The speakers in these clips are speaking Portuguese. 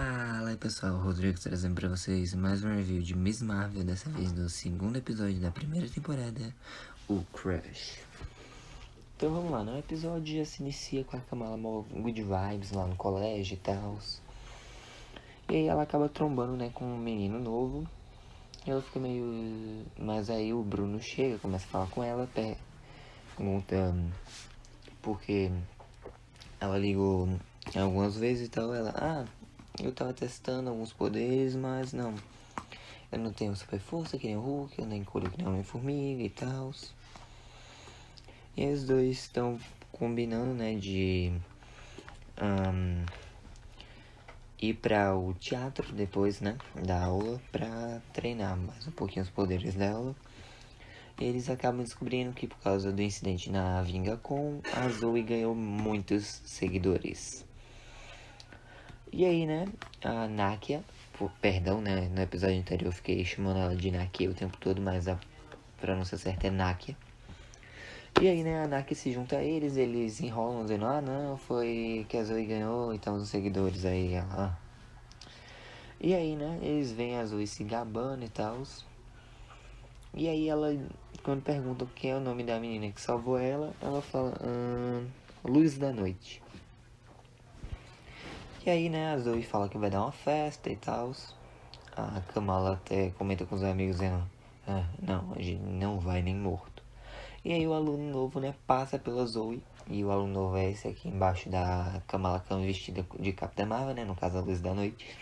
Fala aí pessoal, Rodrigo trazendo pra vocês mais um review de Miss Marvel, dessa vez do segundo episódio da primeira temporada, o Crush. Então vamos lá, no episódio já se inicia com a Kamala good vibes lá no colégio e tal. E aí ela acaba trombando, né, com um menino novo. E ela fica meio... Mas aí o Bruno chega, começa a falar com ela, pergunta porque ela ligou algumas vezes e tal, eu tava testando alguns poderes, mas não. Eu não tenho super força que nem o Hulk, eu nem curo que nem Homem-Formiga e tal. E aí os dois estão combinando, né, de ir para o teatro depois, né, da aula, pra treinar mais um pouquinho os poderes dela. E eles acabam descobrindo que por causa do incidente na VingaCon, a Zoe ganhou muitos seguidores. E aí, né, a Nakia, perdão, né, no episódio anterior eu fiquei chamando ela de Nakia o tempo todo, mas a pronúncia certa é Nakia. E aí, né, a Nakia se junta a eles enrolam dizendo, não, foi que a Zoe ganhou, então os seguidores aí, E aí, né, eles veem a Zoe se gabando e tal. E aí ela, quando perguntam quem é o nome da menina que salvou ela fala, Luz da Noite. E aí, né, a Zoe fala que vai dar uma festa e tal. A Kamala até comenta com os amigos dizendo, não, a gente não vai nem morto. E aí o aluno novo, né, passa pela Zoe. E o aluno novo é esse aqui embaixo da Kamala Khan vestida de Capitã Marvel, né, no caso a Luz da Noite.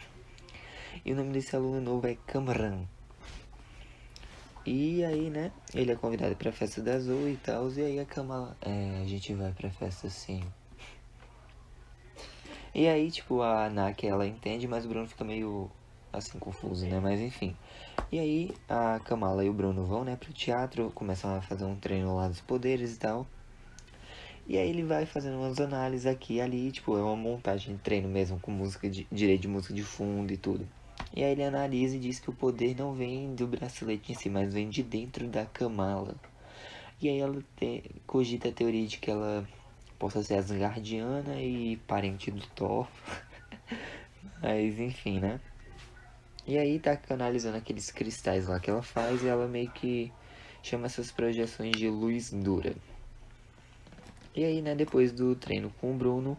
E o nome desse aluno novo é Kamran. E aí, né, ele é convidado pra festa da Zoe e tal. E aí a Kamala, a gente vai pra festa sim. E aí, tipo, a Naki, ela entende, mas o Bruno fica meio, assim, confuso, né? Mas enfim. E aí, a Kamala e o Bruno vão, né, pro teatro, começam a fazer um treino lá dos poderes e tal. E aí ele vai fazendo umas análises aqui e ali, tipo, é uma montagem de treino mesmo, com música direito de música de fundo e tudo. E aí ele analisa e diz que o poder não vem do bracelete em si, mas vem de dentro da Kamala. E aí ela cogita a teoria de que ela possa ser Asgardiana e parente do Thor. Mas enfim, né? E aí tá analisando aqueles cristais lá que ela faz e ela meio que chama essas projeções de luz dura. E aí, né, depois do treino com o Bruno,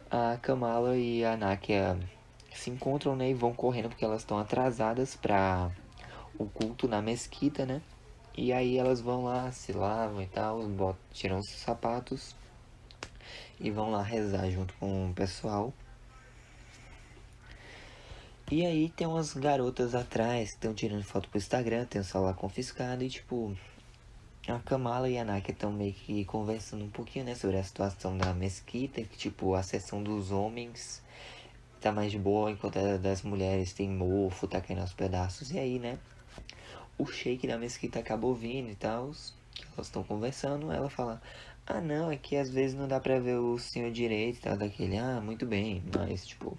a Kamala e a Nakia se encontram, né, e vão correndo porque elas estão atrasadas para o culto na mesquita, né? E aí elas vão lá, se lavam e tal, tiram os sapatos e vão lá rezar junto com o pessoal. E aí tem umas garotas atrás que estão tirando foto pro Instagram, tem o celular confiscado e tipo, a Kamala e a Naki estão meio que conversando um pouquinho, né, sobre a situação da mesquita, que tipo, a seção dos homens tá mais de boa, enquanto a das mulheres tem mofo, tá caindo aos pedaços. E aí, né, o sheik da mesquita acaba ouvindo e tal, elas estão conversando, ela fala, não, é que às vezes não dá pra ver o senhor direito e tal, daquele, muito bem, mas tipo,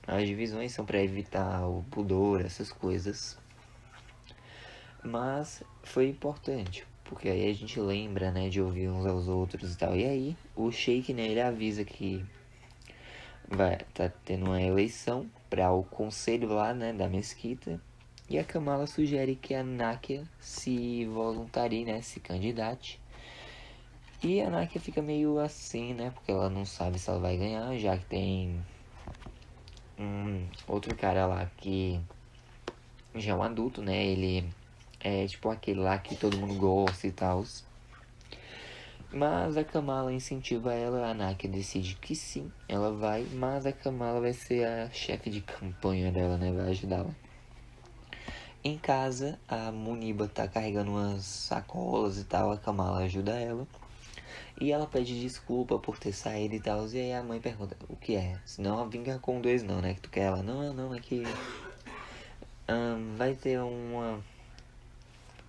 as divisões são pra evitar o pudor, essas coisas. Mas foi importante, porque aí a gente lembra, né, de ouvir uns aos outros e tal. E aí, o Sheik, né, ele avisa que vai tá tendo uma eleição para o conselho lá, né, da mesquita. E a Kamala sugere que a Nakia se voluntarie, né, se candidate. E a Nakia fica meio assim, né, porque ela não sabe se ela vai ganhar, já que tem outro cara lá que já é um adulto, né, ele é tipo aquele lá que todo mundo gosta e tal. Mas a Kamala incentiva ela, a Nakia decide que sim, ela vai, mas a Kamala vai ser a chefe de campanha dela, né? Vai ajudá-la. Em casa, a Muniba tá carregando umas sacolas e tal, a Kamala ajuda ela. E ela pede desculpa por ter saído e tal, e aí a mãe pergunta, o que é? Senão a vinga com dois não, né? Que tu quer ela, não, é que vai ter uma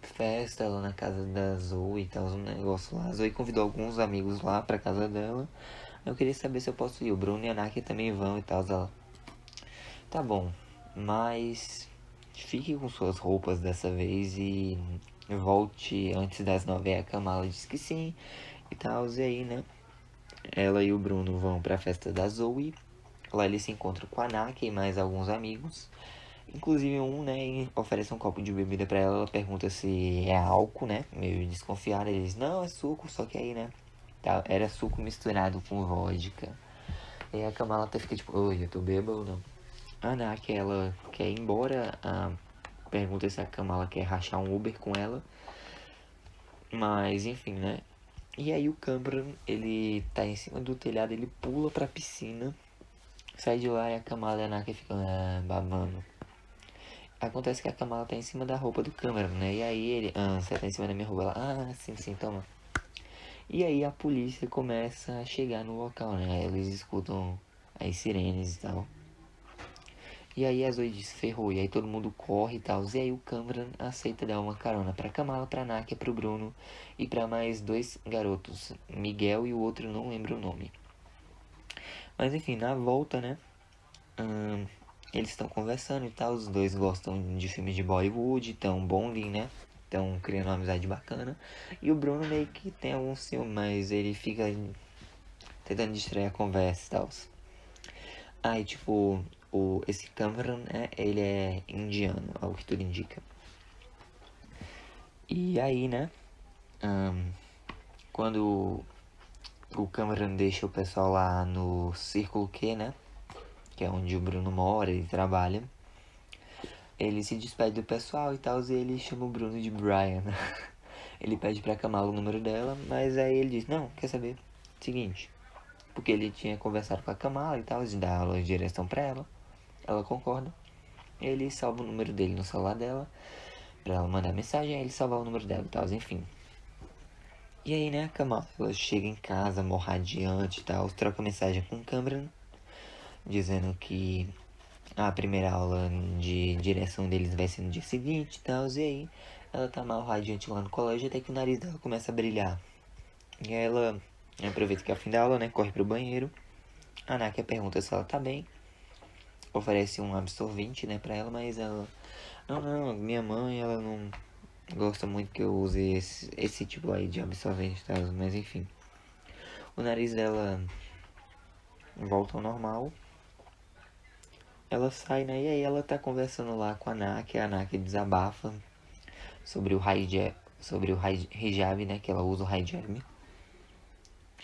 festa lá na casa da Zoe e tal, um negócio lá. A Zoe convidou alguns amigos lá pra casa dela. Eu queria saber se eu posso ir. O Bruno e a Naki também vão e tal. Ela, tá bom, mas fique com suas roupas dessa vez e volte antes das 9. A Kamala disse que sim e tal. E aí, né? Ela e o Bruno vão pra festa da Zoe Lá ele se encontra com a Naka e mais alguns amigos. Inclusive um, né, oferece um copo de bebida pra ela. Ela pergunta se é álcool, né, meio desconfiada. Ele diz, não, é suco, só que aí, né, era suco misturado com vodka. E aí a Kamala até fica tipo, oi, eu tô bêbado ou não? A Naka, ela quer ir embora. Pergunta se a Kamala quer rachar um Uber com ela. Mas, enfim, né. E aí o Cameron, ele tá em cima do telhado, ele pula pra piscina. Sai de lá e a Kamala e a Naka ficam babando. Acontece que a Kamala tá em cima da roupa do Cameron, né? E aí ele, você tá em cima da minha roupa? Ela, sim, sim, toma. E aí a polícia começa a chegar no local, né? Eles escutam as sirenes e tal. E aí a Zoe diz, ferrou. E aí todo mundo corre e tal. E aí o Cameron aceita dar uma carona pra Kamala, pra Naka, pro Bruno e pra mais dois garotos. Miguel e o outro não lembro o nome. Mas enfim, na volta, né? Eles estão conversando e tal. Os dois gostam de filmes de Bollywood, estão bonding, né? Estão criando uma amizade bacana. E o Bruno meio que tem algum ciúme, mas ele fica tentando distrair a conversa e tal. Aí, tipo, esse Cameron, né? Ele é indiano, ao que tudo indica. E aí, né? Quando o Cameron deixa o pessoal lá no Círculo Q, né? Que é onde o Bruno mora e trabalha. Ele se despede do pessoal e tal, e ele chama o Bruno de Brian. Ele pede pra Kamala o número dela, mas aí ele diz, não, quer saber? Seguinte, porque ele tinha conversado com a Kamala e tal, de dar aula de direção pra ela. Ela concorda. Ele salva o número dele no celular dela, pra ela mandar mensagem, aí ele salva o número dela e tal, enfim. E aí, né, a Kamala, ela chega em casa, morradiante e tal, troca mensagem com o Cameron, dizendo que a primeira aula de direção deles vai ser no dia seguinte e tal, e aí ela tá mal radiante lá no colégio até que o nariz dela começa a brilhar. E aí ela aproveita que é o fim da aula, né, corre pro banheiro. A Nakia pergunta se ela tá bem, oferece um absorvente, né, pra ela, mas ela... Não, minha mãe, ela não gosta muito que eu use esse tipo aí de absorvente e tal, mas enfim. O nariz dela volta ao normal. Ela sai, né? E aí ela tá conversando lá com a Nakia desabafa sobre o hijab, né? Que ela usa o hijab.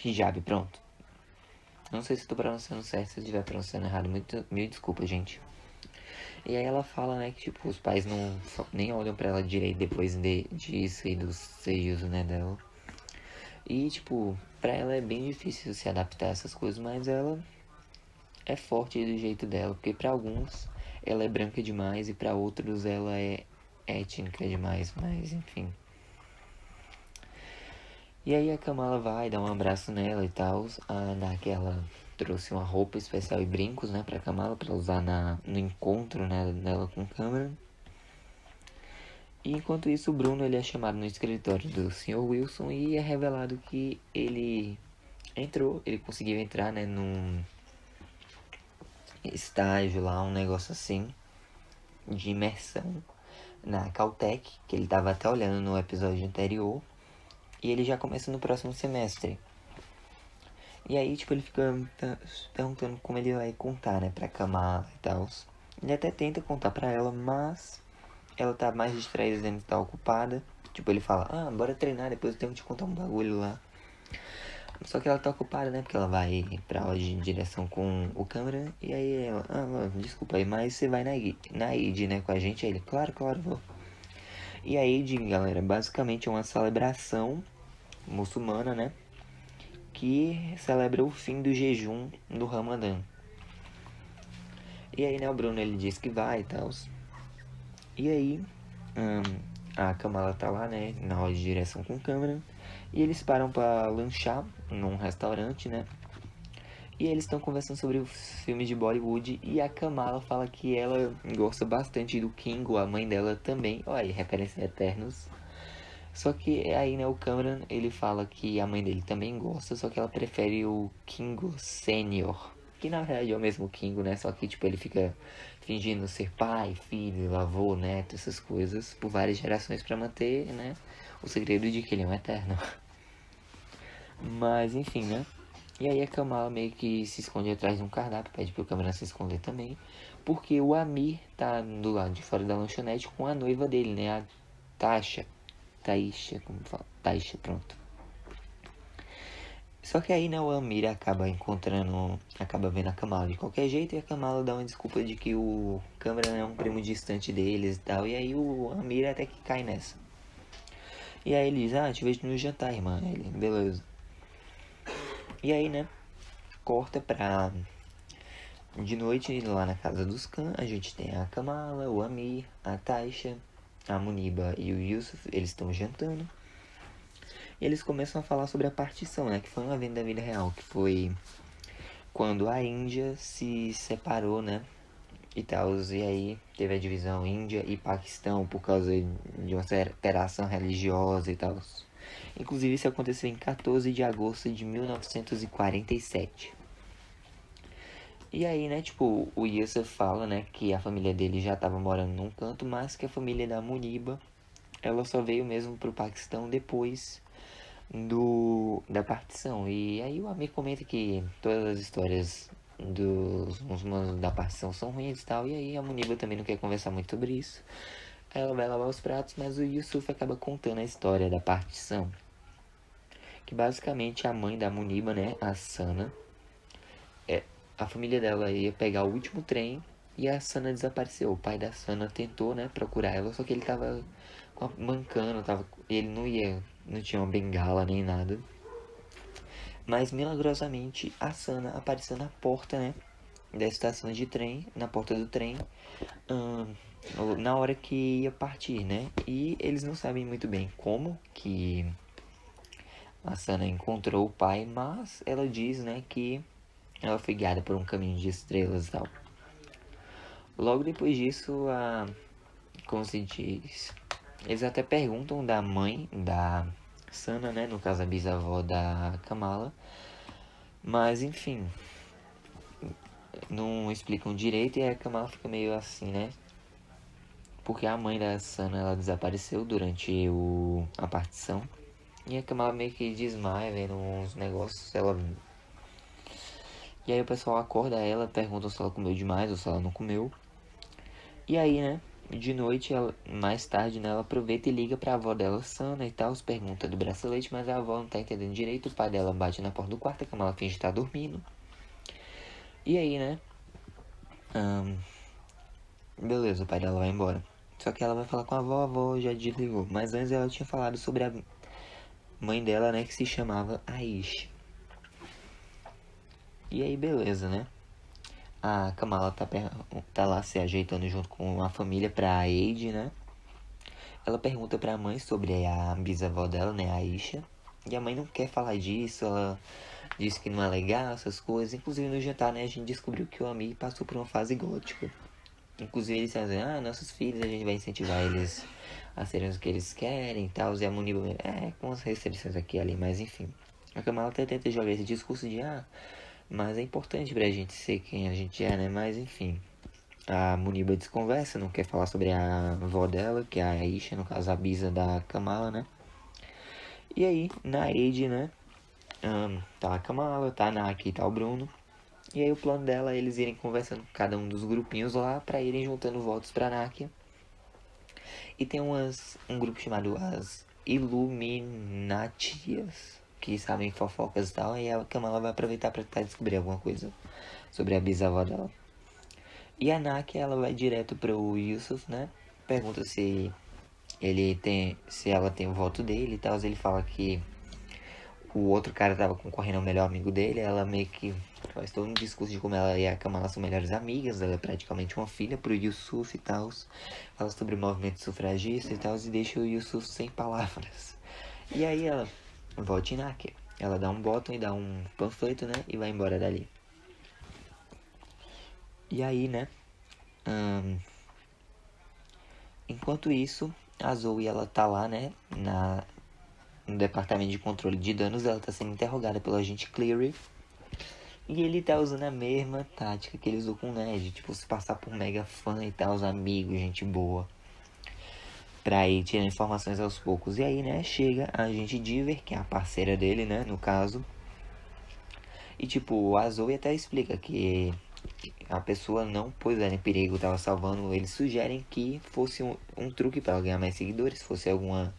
Hijab, pronto. Não sei se estou pronunciando certo, se eu estiver pronunciando errado, mil desculpa, gente. E aí ela fala, né, que tipo, os pais nem olham pra ela direito depois disso e dos seios, né, dela. E tipo, pra ela é bem difícil se adaptar a essas coisas, mas ela é forte do jeito dela, porque pra alguns ela é branca demais e pra outros ela é étnica demais, mas enfim. E aí a Kamala vai dar um abraço nela e tal, ela trouxe uma roupa especial e brincos, né, pra Kamala, pra usar no encontro, né, dela com o Cameron. E enquanto isso, o Bruno, ele é chamado no escritório do Sr. Wilson e é revelado que ele conseguiu entrar, né, num estágio lá, um negócio assim, de imersão na Caltech, que ele tava até olhando no episódio anterior, e ele já começa no próximo semestre. E aí, tipo, ele fica perguntando como ele vai contar, né, pra Kamala e tal. Ele até tenta contar pra ela, mas ela tá mais distraída, dizendo que tá ocupada. Tipo, ele fala, bora treinar, depois eu tenho que te contar um bagulho lá. Só que ela tá ocupada, né, porque ela vai pra aula de direção com o câmera. E aí ela, desculpa aí, mas você vai na ID, né, com a gente? Aí ele, claro, vou. E a ID, galera, basicamente é uma celebração muçulmana, né, que celebra o fim do jejum do Ramadã. E aí, né, o Bruno, ele diz que vai e tal. E aí, a Kamala tá lá, né, na aula de direção com câmera. E eles param pra lanchar num restaurante, né. E eles estão conversando sobre os filmes de Bollywood. E a Kamala fala que ela gosta bastante do Kingo, a mãe dela também. Olha aí, referência a Eternos. Só que aí, né, o Cameron, ele fala que a mãe dele também gosta, só que ela prefere o Kingo Sênior. Que na verdade é o mesmo Kingo, né? Só que, tipo, ele fica fingindo ser pai, filho, avô, neto, essas coisas, por várias gerações pra manter, né, o segredo de que ele é um eterno. Mas, enfim, né? E aí a Kamala meio que se esconde atrás de um cardápio, pede pro Cameron se esconder também, porque o Amir tá do lado de fora da lanchonete com a noiva dele, né? A Tasha. Taisha, como fala? Taisha, pronto. Só que aí, né, o Amir acaba vendo a Kamala de qualquer jeito, e a Kamala dá uma desculpa de que o Cameron é um primo distante deles e tal, e aí o Amir até que cai nessa. E aí ele diz, te vejo no jantar, irmã. Ele, beleza. E aí, né, corta pra de noite lá na casa dos Khan, a gente tem a Kamala, o Amir, a Taisha, a Muniba e o Yusuf, eles estão jantando. E eles começam a falar sobre a partição, né, que foi um evento da vida real, que foi quando a Índia se separou, né, e tal, e aí teve a divisão Índia e Paquistão por causa de uma separação religiosa e tal. Inclusive isso aconteceu em 14 de agosto de 1947. E aí, né, tipo, o Yusuf fala, né, que a família dele já tava morando num canto, mas que a família da Muniba, ela só veio mesmo pro Paquistão depois da partição. E aí o Amir comenta que todas as histórias dos muçulmanos da partição são ruins e tal, e aí a Muniba também não quer conversar muito sobre isso. Aí ela vai lavar os pratos, mas o Yusuf acaba contando a história da partição. Que basicamente a mãe da Muniba, né, a Sana, a família dela ia pegar o último trem e a Sana desapareceu. O pai da Sana tentou, né, procurar ela, só que ele tava mancando, ele não tinha uma bengala nem nada. Mas milagrosamente a Sana apareceu na porta, né, da estação de trem, na porta do trem, na hora que ia partir, né? E eles não sabem muito bem como que a Sana encontrou o pai, mas ela diz, né, que ela foi guiada por um caminho de estrelas e tal. Logo depois disso, como se diz, eles até perguntam da mãe da Sana, né, no caso a bisavó da Kamala, mas enfim, não explicam direito e a Kamala fica meio assim, né, porque a mãe da Sana, ela desapareceu durante a partição, e a Kamala meio que desmaia vendo uns negócios, e aí o pessoal acorda ela, pergunta se ela comeu demais ou se ela não comeu. E aí, né, de noite, mais tarde, né, ela aproveita e liga pra avó dela, Sana e tal, pergunta do bracelete, mas a avó não tá entendendo direito. O pai dela bate na porta do quarto, a Kamala finge estar dormindo. E aí, né, beleza, o pai dela vai embora. Só que ela vai falar com a avó já desligou. Mas antes ela tinha falado sobre a mãe dela, né, que se chamava Aish. E aí, beleza, né? A Kamala tá lá se ajeitando junto com a família pra Aide, né? Ela pergunta pra mãe sobre a bisavó dela, né, a Aisha. E a mãe não quer falar disso, ela diz que não é legal, essas coisas. Inclusive no jantar, né, a gente descobriu que o Amir passou por uma fase gótica. Inclusive eles dizem, nossos filhos, a gente vai incentivar eles a serem os que eles querem e tal. E a Muniba, com as restrições aqui e ali, mas enfim. A Kamala até tenta jogar esse discurso de, mas é importante pra gente ser quem a gente é, né? Mas enfim. A Muniba desconversa, não quer falar sobre a avó dela, que é a Aisha, no caso a bisa da Kamala, né? E aí, na Aide, né? Tá a Kamala, tá a Naki e tá o Bruno. E aí o plano dela é eles irem conversando com cada um dos grupinhos lá pra irem juntando votos pra Naki. E tem um grupo chamado as Illuminatias, que sabem fofocas e tal. E a Kamala vai aproveitar pra tentar descobrir alguma coisa sobre a bisavó dela. E a Naki, ela vai direto pro Yusuf, né? Pergunta se ela tem o voto dele e tal. Ele fala que o outro cara tava concorrendo ao melhor amigo dele. Ela meio que faz todo um discurso de como ela e a Kamala são melhores amigas. Ela é praticamente uma filha pro Yusuf e tal. Fala sobre o movimento sufragista e tal. E deixa o Yusuf sem palavras. E aí ela volta em Naki. Ela dá um botão e dá um panfleto, né? E vai embora dali. E aí, né? Enquanto isso, a Zoe, ela tá lá, né, no departamento de controle de danos, ela tá sendo interrogada pelo agente Cleary. E ele tá usando a mesma tática que ele usou com o Ned, tipo, se passar por mega fã e tal, os amigos, gente boa. Pra ir tirar informações aos poucos. E aí, né, chega a agente Diver, que é a parceira dele, né, no caso. E tipo, a Zoe até explica que a pessoa não pôs ela em perigo, tava salvando. Eles sugerem que fosse um truque para ela ganhar mais seguidores, fosse alguma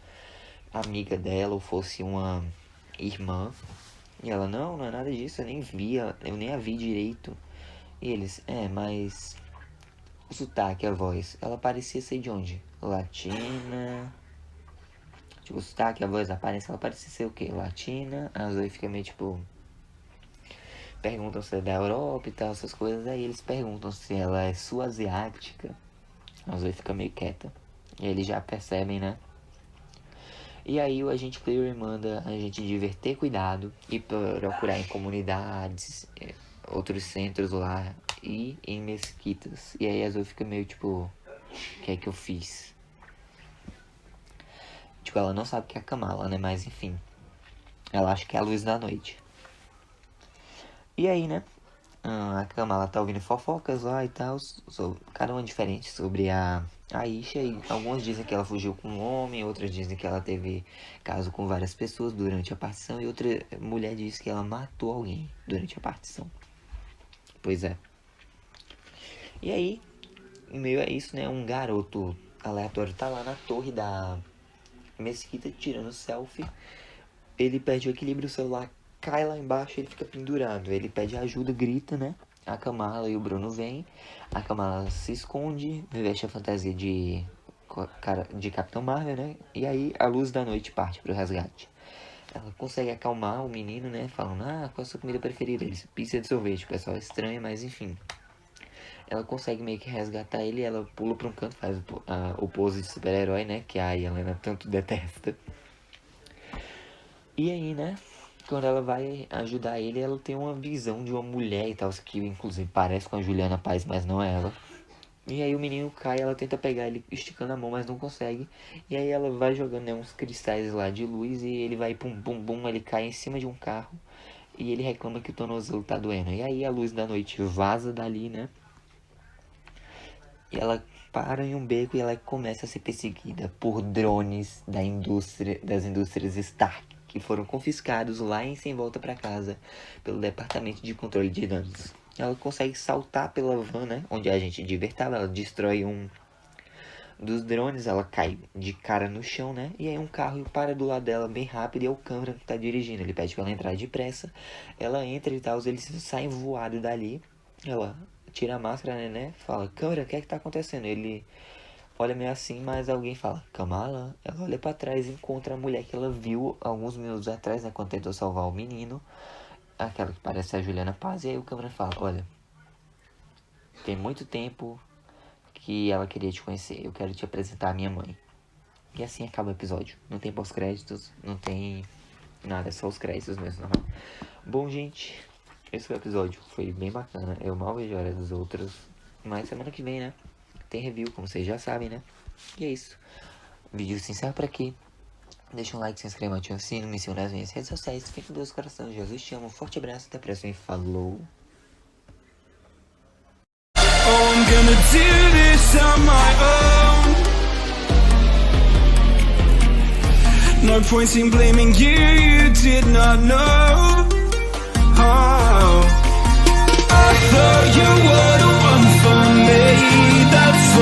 amiga dela ou fosse uma irmã. E ela, não é nada disso, eu nem via, eu nem a vi direito. E eles, mas o sotaque, a voz, ela parecia ser de onde? Latina. Tipo, o sotaque, a voz, a aparência, ela parecia ser o quê? Latina. A Zoe fica meio tipo. Perguntam se é da Europa e tal, essas coisas. Aí eles perguntam se ela é sul-asiática. A Zoe fica meio quieta. E eles já percebem, né? E aí o agente Cleary manda a gente dever ter cuidado e procurar em comunidades, outros centros lá e em mesquitas. E aí a Zoe fica meio tipo, o que é que eu fiz? Tipo, ela não sabe que é a Kamala, né? Mas enfim, ela acha que é a luz da noite. E aí, né? A Kamala tá ouvindo fofocas lá e tal, cada uma diferente sobre a Aisha. E algumas dizem que ela fugiu com um homem, outras dizem que ela teve caso com várias pessoas durante a partição. E outra mulher diz que ela matou alguém durante a partição. Pois é. E aí, em meio a isso, né? Um garoto aleatório tá lá na torre da mesquita tirando selfie. Ele perde o equilíbrio, o celular cai lá embaixo, ele fica pendurado. Ele pede ajuda, grita, né? A Kamala e o Bruno vêm. A Kamala se esconde, veste a fantasia de Capitão Marvel, né? E aí a luz da noite parte pro resgate. Ela consegue acalmar o menino, né? Falando, qual é a sua comida preferida? Ele pizza de sorvete. O pessoal é estranho, mas enfim. Ela consegue meio que resgatar ele. Ela pula pra um canto, faz o pose de super-herói, né? Que a Helena tanto detesta. E aí, né? Quando ela vai ajudar ele, ela tem uma visão de uma mulher e tal, que inclusive parece com a Juliana Paz, mas não é ela. E aí o menino cai, ela tenta pegar ele esticando a mão, mas não consegue. E aí ela vai jogando, né, uns cristais lá de luz e ele vai pum pum pum, ele cai em cima de um carro. E ele reclama que o tornozelo tá doendo. E aí a luz da noite vaza dali, né? E ela para em um beco e ela começa a ser perseguida por drones das indústrias Stark, que foram confiscados lá em Sem Volta para Casa pelo Departamento de Controle de Danos. Ela consegue saltar pela van, né, onde a gente divertava. Ela destrói um dos drones, ela cai de cara no chão, né? E aí um carro para do lado dela bem rápido e é o câmera que tá dirigindo. Ele pede pra ela entrar depressa. Ela entra e tal, eles saem voados dali. Ela tira a máscara, né? Fala, câmera, o que é que tá acontecendo? Ele olha meio assim, mas alguém fala, Kamala. Ela olha pra trás e encontra a mulher que ela viu alguns minutos atrás, né? Quando tentou salvar o menino. Aquela que parece a Juliana Paz. E aí o câmera fala, olha, tem muito tempo que ela queria te conhecer. Eu quero te apresentar a minha mãe. E assim acaba o episódio. Não tem pós-créditos, não tem nada, é só os créditos mesmo. Não. Bom, gente, esse foi o episódio. Foi bem bacana. Eu mal vejo a hora dos outros. Mas semana que vem, né? Tem review, como vocês já sabem, né? E é isso. O vídeo se encerra por aqui. Deixa um like, se inscreva, ativa o sino, me siga nas minhas redes sociais. Fique com Deus, coração. Jesus te ama. Um forte abraço. Até a próxima e falou. Oh, I'm gonna do this on my own. No point in blaming you, you did not know. Oh, I thought you were the one for me. That's